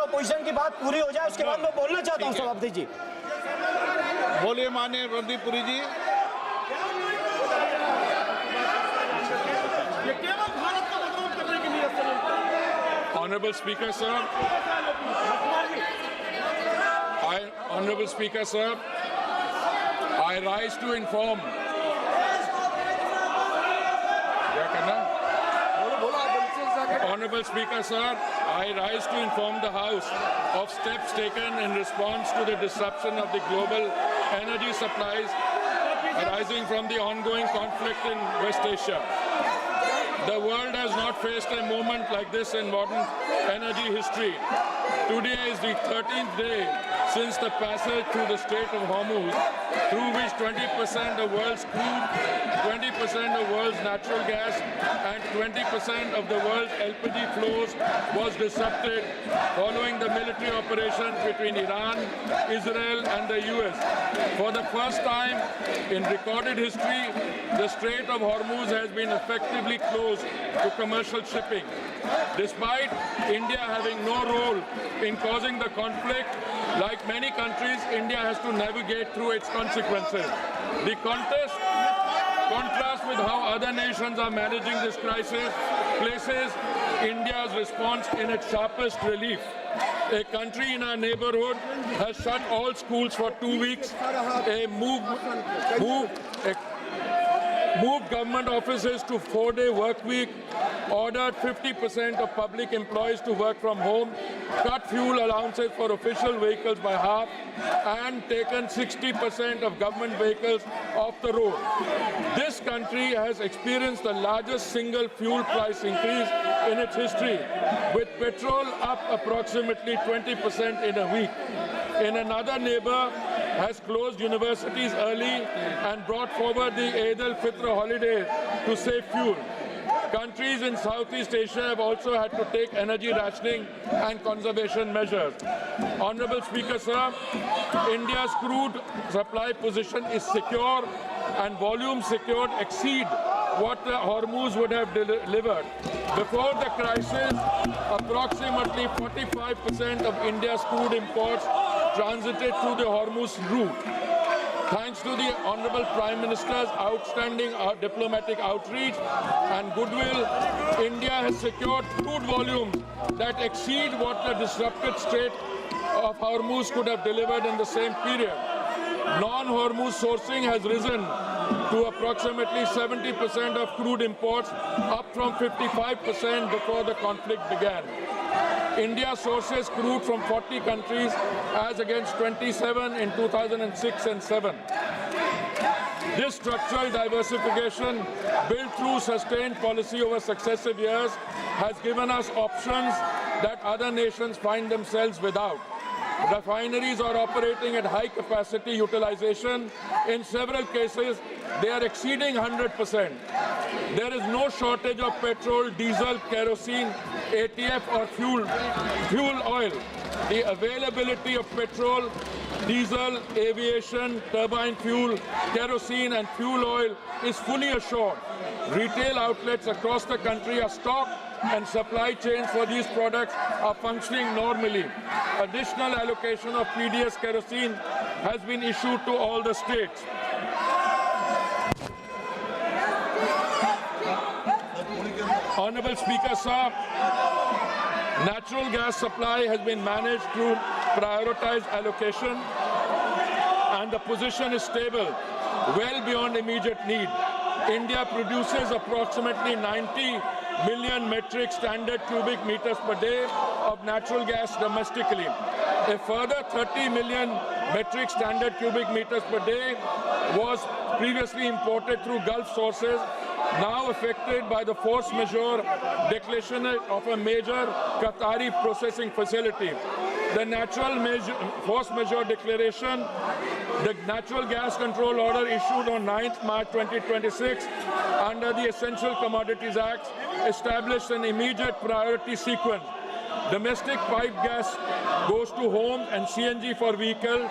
Opposition की बात पूरी हो जाए, उसके बाद मैं बोलना चाहता हूँ सभापति जी। बोलिए माननीय रणदीप पुरी जी। Honorable Speaker, sir. Honorable Speaker, sir. I rise to inform. Honorable Speaker, sir, I rise to inform the House of steps taken in response to the disruption of the global energy supplies arising from the ongoing conflict in West Asia. The world has not faced a moment like this in modern energy history. Today is the 13th day since the passage through the Strait of Hormuz, through which 20% of world's crude, 20% of world's natural gas, and 20% of the world's LPG flows was disrupted following the military operations between Iran, Israel, and the US. For the first time in recorded history, the Strait of Hormuz has been effectively closed to commercial shipping. Despite India having no role in causing the conflict, like many countries, India has to navigate through its consequences. The contrast with how other nations are managing this crisis places India's response in its sharpest relief. A country in our neighborhood has shut all schools for 2 weeks, moved government offices to 4-day work week, ordered 50% of public employees to work from home, cut fuel allowances for official vehicles by half, and taken 60% of government vehicles off the road. This country has experienced the largest single fuel price increase in its history, with petrol up approximately 20% in a week. In another neighbor, has closed universities early and brought forward the Eid al-Fitr holiday to save fuel. Countries in Southeast Asia have also had to take energy rationing and conservation measures. Honorable Speaker, sir, India's crude supply position is secure and volumes secured exceed what the Hormuz would have delivered. Before the crisis, approximately 45% of India's crude imports transited through the Hormuz route. Thanks to the Honorable Prime Minister's outstanding diplomatic outreach and goodwill, India has secured crude volumes that exceed what the disrupted Strait of Hormuz could have delivered in the same period. Non-Hormuz sourcing has risen to approximately 70% of crude imports, up from 55% before the conflict began. India sources crude from 40 countries as against 27 in 2006 and 7. This structural diversification, built through sustained policy over successive years, has given us options that other nations find themselves without. Refineries are operating at high capacity utilization. In several cases, they are exceeding 100%. There is no shortage of petrol, diesel, kerosene, ATF or fuel oil. The availability of petrol, diesel, aviation, turbine fuel, kerosene and fuel oil is fully assured. Retail outlets across the country are stocked and supply chains for these products are functioning normally. Additional allocation of PDS kerosene has been issued to all the states. Honorable Speaker, sir, natural gas supply has been managed through prioritized allocation and the position is stable, well beyond immediate need. India produces approximately 90 million metric standard cubic meters per day of natural gas domestically. A further 30 million metric standard cubic meters per day was previously imported through Gulf sources, now affected by the force majeure declaration of a major Qatari processing facility. The force majeure declaration, the Natural Gas Control Order issued on 9th March 2026 under the Essential Commodities Act established an immediate priority sequence. Domestic pipe gas goes to homes and CNG for vehicles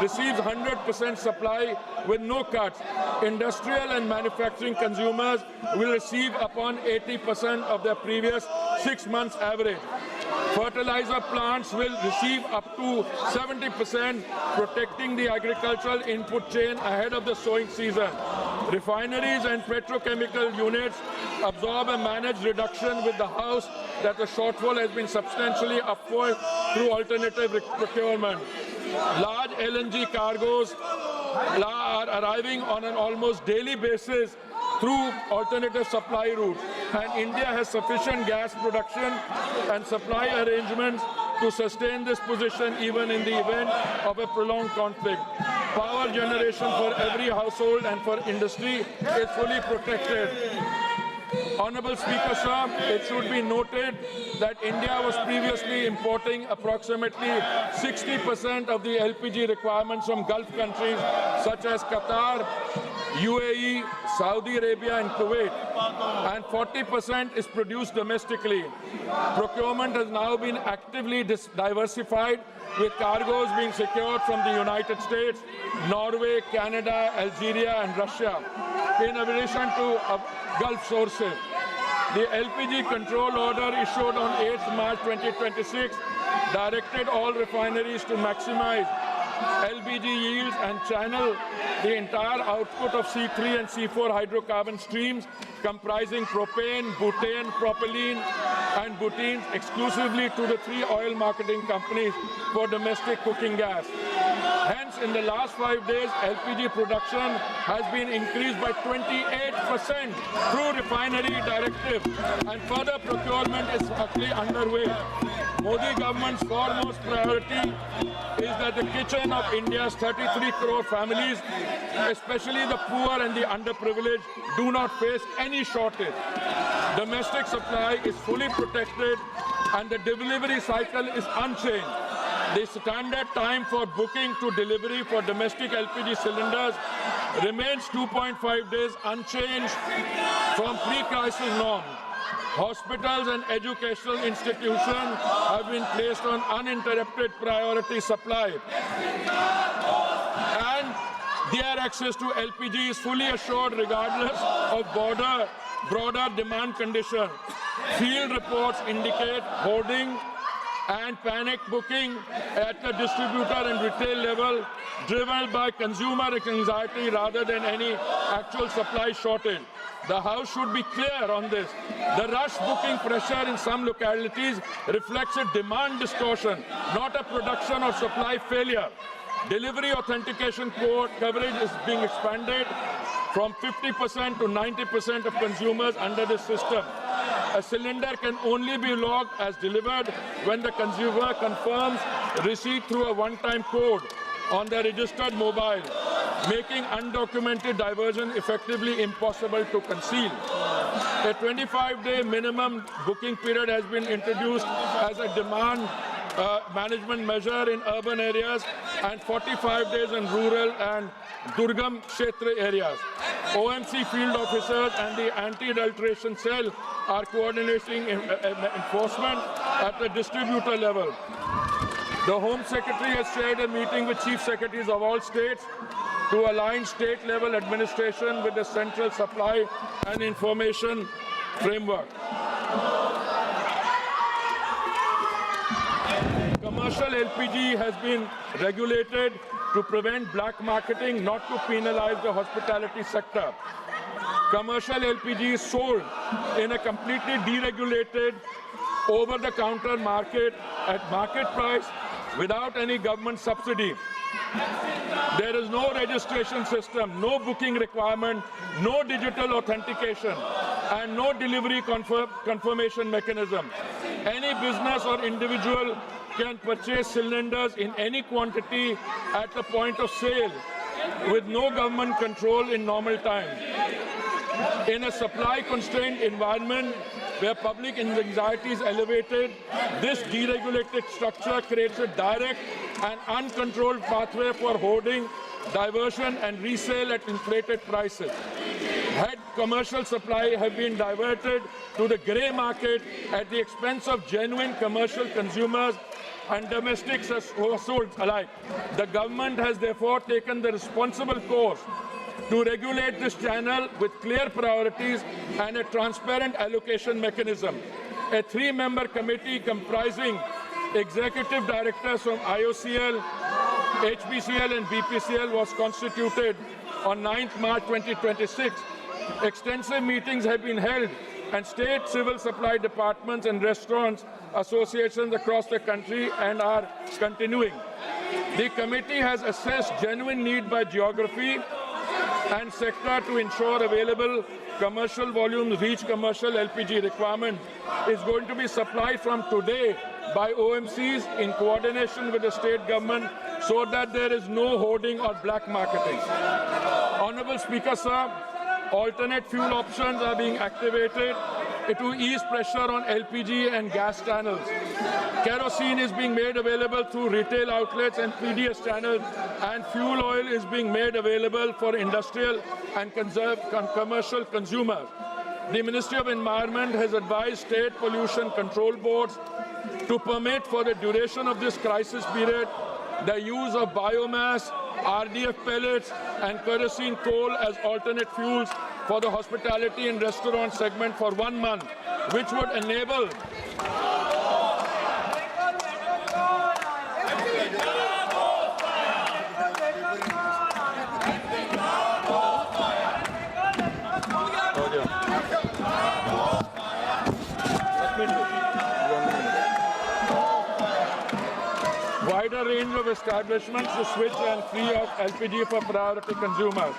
receives 100% supply with no cuts. Industrial and manufacturing consumers will receive upon 80% of their previous 6 months average. Fertilizer plants will receive up to 70%, protecting the agricultural input chain ahead of the sowing season. Refineries and petrochemical units absorb a managed reduction with the House that the shortfall has been substantially upward through alternative procurement. Large LNG cargoes are arriving on an almost daily basis through alternative supply routes, and India has sufficient gas production and supply arrangements to sustain this position even in the event of a prolonged conflict. Power generation for every household and for industry is fully protected. Honorable Speaker, sir, it should be noted that India was previously importing approximately 60% of the LPG requirements from Gulf countries such as Qatar, UAE, Saudi Arabia and Kuwait, and 40% is produced domestically. Procurement has now been actively diversified, with cargoes being secured from the United States, Norway, Canada, Algeria and Russia, in addition to Gulf sources. The LPG control order issued on 8th March 2026 directed all refineries to maximize LPG yields and channel the entire output of C3 and C4 hydrocarbon streams comprising propane, butane, propylene and butene exclusively to the 3 oil marketing companies for domestic cooking gas. Hence, in the last 5 days, LPG production has been increased by 28% through refinery directive, and further procurement is actually underway. Modi government's foremost priority is that the kitchen of India's 33 crore families, especially the poor and the underprivileged, do not face any shortage. Domestic supply is fully protected and the delivery cycle is unchanged. The standard time for booking to delivery for domestic LPG cylinders remains 2.5 days, unchanged from pre-crisis norms. Hospitals and educational institutions have been placed on uninterrupted priority supply, and their access to LPG is fully assured regardless of broader demand conditions. Field reports indicate hoarding and panic booking at the distributor and retail level, driven by consumer anxiety rather than any actual supply shortage. The House should be clear on this. The rush booking pressure in some localities reflects a demand distortion, not a production or supply failure. Delivery authentication code coverage is being expanded from 50% to 90% of consumers under this system. A cylinder can only be logged as delivered when the consumer confirms receipt through a one-time code on their registered mobile, making undocumented diversion effectively impossible to conceal. A 25-day minimum booking period has been introduced as a demand management measure in urban areas and 45 days in rural and Durgam Kshetra areas. OMC field officers and the anti-adulteration cell are coordinating enforcement at the distributor level. The Home Secretary has shared a meeting with Chief Secretaries of all states to align state-level administration with the central supply and information framework. Commercial LPG has been regulated to prevent black marketing, not to penalize the hospitality sector. Commercial LPG is sold in a completely deregulated, over-the-counter market at market price without any government subsidy. There is no registration system, no booking requirement, no digital authentication, and no delivery confirmation mechanism. Any business or individual can purchase cylinders in any quantity at the point of sale with no government control in normal times. In a supply-constrained environment where public anxiety is elevated, this deregulated structure creates a direct and uncontrolled pathway for hoarding, diversion, and resale at inflated prices. Had commercial supply have been diverted to the grey market at the expense of genuine commercial consumers and domestic households alike, the government has therefore taken the responsible course to regulate this channel with clear priorities and a transparent allocation mechanism. a 3-member committee comprising executive directors from IOCL, HPCL and BPCL was constituted on 9th March 2026. Extensive meetings have been held and state civil supply departments and restaurants associations across the country and are continuing. The committee has assessed genuine need by geography and sector to ensure available commercial volumes reach commercial LPG requirement is going to be supplied from today by OMCs in coordination with the state government so that there is no hoarding or black marketing. Honorable Speaker, sir, alternate fuel options are being activated to ease pressure on LPG and gas channels. Kerosene is being made available through retail outlets and PDS channels, and fuel oil is being made available for industrial and commercial consumers. The Ministry of Environment has advised state pollution control boards to permit for the duration of this crisis period the use of biomass, RDF pellets and kerosene coal as alternate fuels for the hospitality and restaurant segment for 1 month, which would enable wider range of establishments to switch and free of LPG for priority consumers.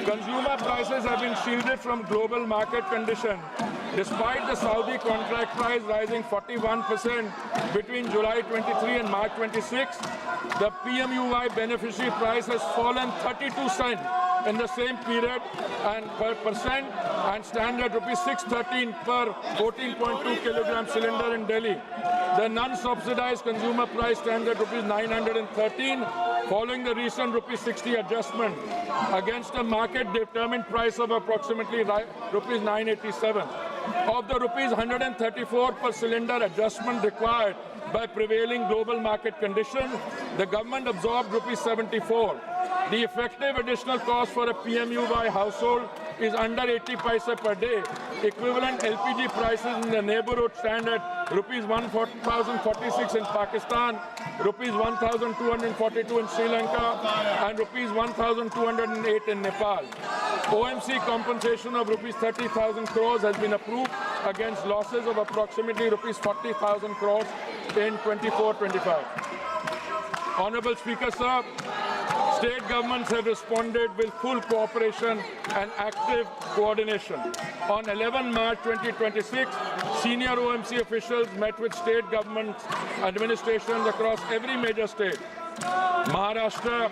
Consumer prices have been shielded from global market conditions. Despite the Saudi contract price rising 41% between July 23 and March 26, the PMUY beneficiary price has fallen 32 cents in the same period and per percent and stand at rupees 613 per 14.2 kilogram cylinder in Delhi. The non-subsidized consumer price stands at rupees 913 following the recent rupees 60 adjustment against a market-determined price of approximately rupees 987. Of the rupees 134 per cylinder adjustment required by prevailing global market conditions, the government absorbed rupees 74. The effective additional cost for a PMUY household is under 80 paise per day. Equivalent LPG prices in the neighborhood stand at rupees 1,046 in Pakistan, rupees 1,242 in Sri Lanka, and rupees 1,208 in Nepal. OMC compensation of rupees 30,000 crores has been approved against losses of approximately rupees 40,000 crores in 24-25. Honorable Speaker, sir, state governments have responded with full cooperation and active coordination. On 11 March 2026, senior OMC officials met with state government administrations across every major state: Maharashtra,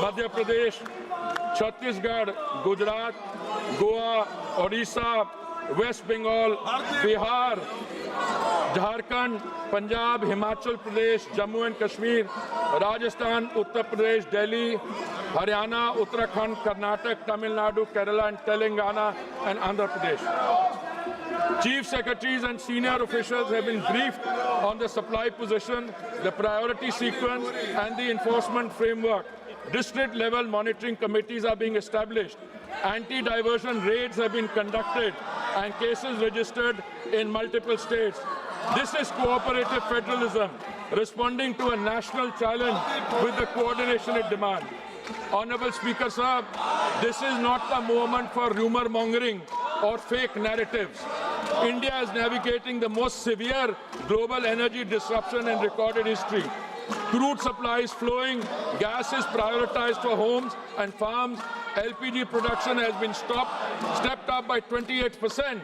Madhya Pradesh, Chhattisgarh, Gujarat, Goa, Odisha, West Bengal, Bihar, Jharkhand, Punjab, Himachal Pradesh, Jammu and Kashmir, Rajasthan, Uttar Pradesh, Delhi, Haryana, Uttarakhand, Karnataka, Tamil Nadu, Kerala and Telangana and Andhra Pradesh. Chief secretaries and senior officials have been briefed on the supply position, the priority sequence and the enforcement framework. District-level monitoring committees are being established. Anti-diversion raids have been conducted and cases registered in multiple states. This is cooperative federalism, responding to a national challenge with the coordination it demands. Honorable Speaker, sir, this is not the moment for rumor mongering or fake narratives. India is navigating the most severe global energy disruption in recorded history. Crude supply is flowing, gas is prioritized for homes and farms, LPG production has been stepped up by 28%.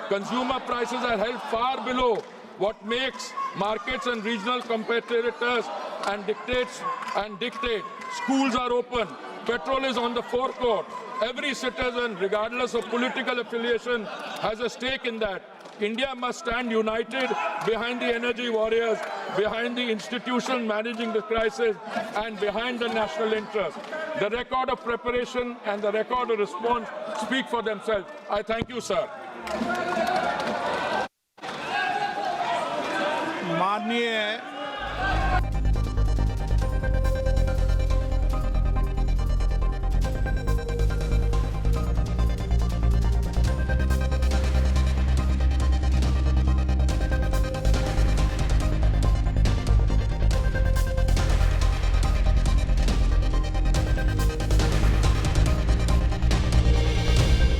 Consumer prices are held far below what makes markets and regional competitors and dictate. Schools are open, petrol is on the forecourt. Every citizen, regardless of political affiliation, has a stake in that. India must stand united behind the energy warriors, behind the institution managing the crisis, and behind the national interest. The record of preparation and the record of response speak for themselves. I thank you, sir. माननीय